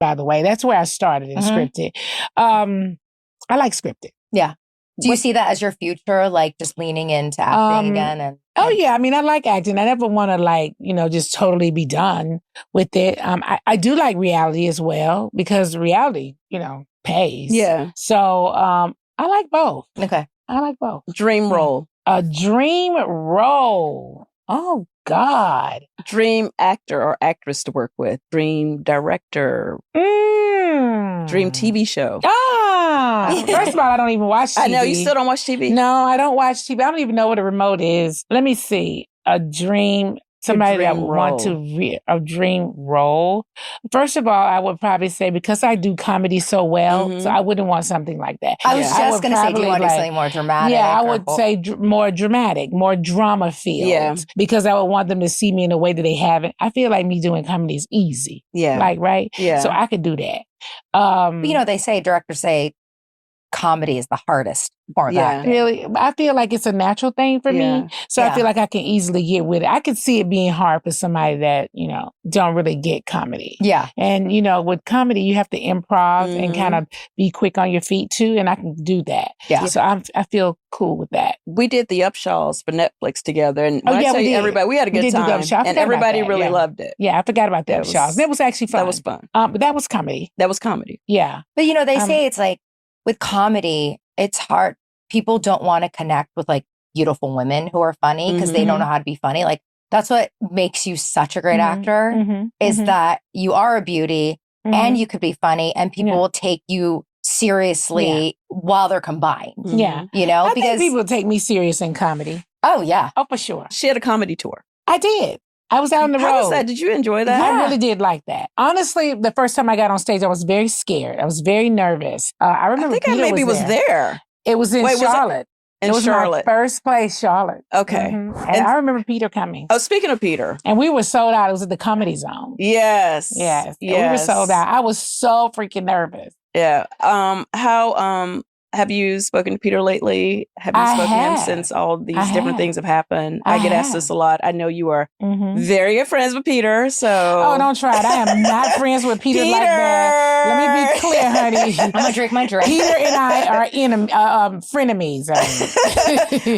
by the way. That's where I started in scripted. I like scripted. Yeah. Do you see that as your future, like just leaning into acting again? Yeah. I mean, I like acting. I never want to just totally be done with it. I do like reality as well because reality, pays. Yeah. So I like both. Okay. I like both. Dream role. A dream role. Oh, God. Dream actor or actress to work with. Dream director. Dream TV show. First of all, I don't even watch TV. I know, you still don't watch TV? No, I don't watch TV. I don't even know what a remote is. Let me see. A dream, somebody that would want to a dream role. First of all, I would probably say because I do comedy so well, so I wouldn't want something like that. I was just going to say, do you want to do something more dramatic? Yeah, I would say more dramatic, more drama filled. Yeah. Because I would want them to see me in a way that they haven't. I feel like me doing comedy is easy. Yeah. Right? Yeah. So I could do that. But, directors say comedy is the hardest part of that. Really, I feel like it's a natural thing for me. So I feel like I can easily get with it. I could see it being hard for somebody that, don't really get comedy. Yeah. And, with comedy, you have to improv and kind of be quick on your feet too. And I can do that. Yeah. So I feel cool with that. We did the Upshaws for Netflix together. And when I tell you everybody, we had a good time. And everybody really loved it. Yeah, I forgot about the Upshaws. That was actually fun. That was fun. But that was comedy. That was comedy. Yeah. But, they say it's like, with comedy, it's hard. People don't want to connect with like beautiful women who are funny because they don't know how to be funny. Like that's what makes you such a great actor is that you are a beauty and you could be funny and people will take you seriously while they're combined. Yeah. I think people take me serious in comedy. Oh, yeah. Oh, for sure. She had a comedy tour. I did. I was out on the road. How was that? Did you enjoy that? I really did like that. Honestly, the first time I got on stage, I was very scared. I was very nervous. I remember I maybe was there. It was in Charlotte. It was my first place, Charlotte. Okay. And I remember Peter coming. Oh, speaking of Peter. And we were sold out. It was at the Comedy Zone. Yes. We were sold out. I was so freaking nervous. Yeah. Have you spoken to Peter lately? Have you spoken to him since all these different things have happened? I get asked this a lot. I know you are very good friends with Peter, so... Oh, don't try it. I am not friends with Peter like that. Let me be clear, honey. I'm going to drink my drink. Peter and I are frenemies.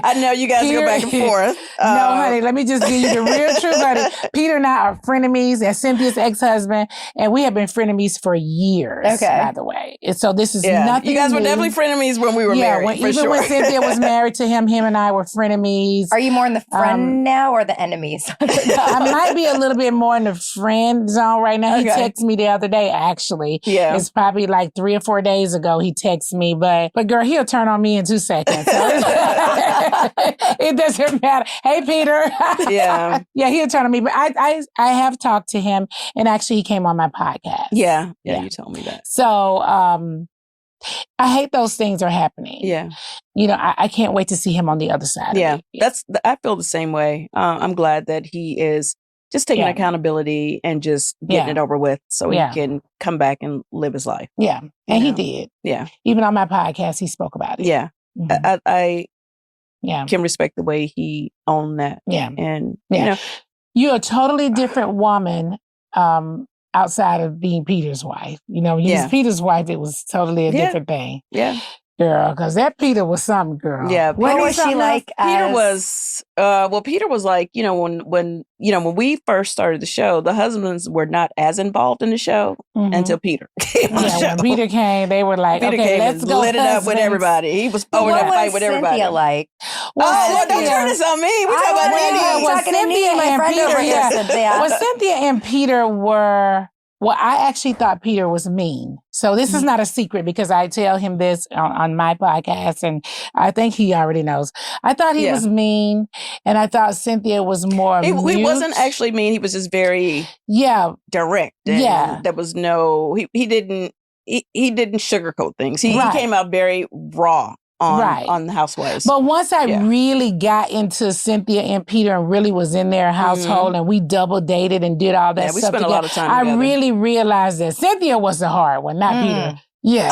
I know you guys go back and forth. No, honey, let me just give you the real truth, honey. Peter and I are frenemies. That's Cynthia's ex-husband, and we have been frenemies for years, by the way. And so this is nothing You guys new. were definitely frenemies when we were married, even when Cynthia was married to him and I were frenemies. Are you more in the friend now or the enemies? I might be a little bit more in the friend zone right now. He texted me the other day, actually. Yeah. It's probably like 3 or 4 days ago he texted me, but girl, he'll turn on me in 2 seconds. So it doesn't matter. Hey, Peter. Yeah. Yeah, he'll turn on me. But I have talked to him, and actually he came on my podcast. Yeah, you told me that. So, I hate those things are happening. Yeah. I can't wait to see him on the other side. Yeah. Of it. I feel the same way. I'm glad that he is just taking accountability and just getting it over with so he can come back and live his life. Yeah. And he did. Yeah. Even on my podcast, he spoke about it. Yeah. Mm-hmm. I can respect the way he owned that. Yeah. And, you're a totally different woman, outside of being Peter's wife. Peter's wife, it was totally a different thing. Yeah. Girl, because that Peter was something, girl. Yeah. What was she like? Peter was like, when we first started the show, the husbands were not as involved in the show until Peter came on the show. When Peter came, they were like, Peter came let's and go lit it up with everybody. He was over there fight with everybody. Cynthia like? Don't turn this on me. We talking about Nene. Talking to Nene, my friend over here, Cynthia. Well, Cynthia and Peter were... Well, I actually thought Peter was mean. So this is not a secret because I tell him this on my podcast, and I think he already knows. I thought he was mean, and I thought Cynthia was more He wasn't actually mean. He was just very direct. And there was no... He didn't sugarcoat things. He came out very raw. On the Housewives. But once I really got into Cynthia and Peter and really was in their household and we double dated and did all that stuff we spent together, a lot of time together. I really realized that Cynthia was the hard one, not Peter. Yeah.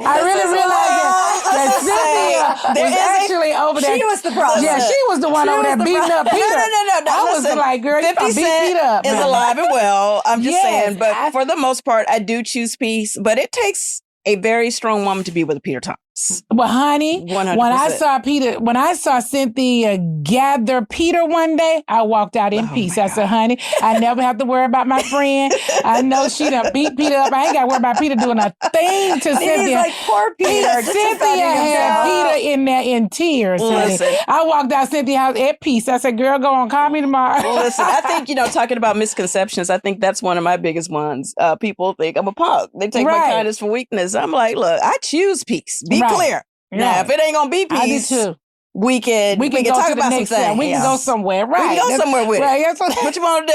I really realized that Cynthia was actually over there. She was the problem. Yeah, she was the one over there beating up Peter. No. I was like, girl, you gonna beat Peter up. Is alive and well. I'm just saying. But for the most part, I do choose peace. But it takes a very strong woman to be with Peter Thomas. Well, honey, 100%. when I saw Cynthia gather Peter one day, I walked out in peace. I said, honey, I never have to worry about my friend. I know she done beat Peter up. I ain't got to worry about Peter doing a thing to Cynthia. He's like, poor Peter. Cynthia had Peter in there in tears. Listen. I walked out Cynthia's house at peace. I said, girl, go on, call me tomorrow. Well, listen, I think, talking about misconceptions, I think that's one of my biggest ones. People think I'm a punk. They take my kindness for weakness. I'm like, look, I choose peace. Be clear. Now, if it ain't gonna be peace, we can talk about some things. We can go somewhere. Right. We can go somewhere with it. What you want to do?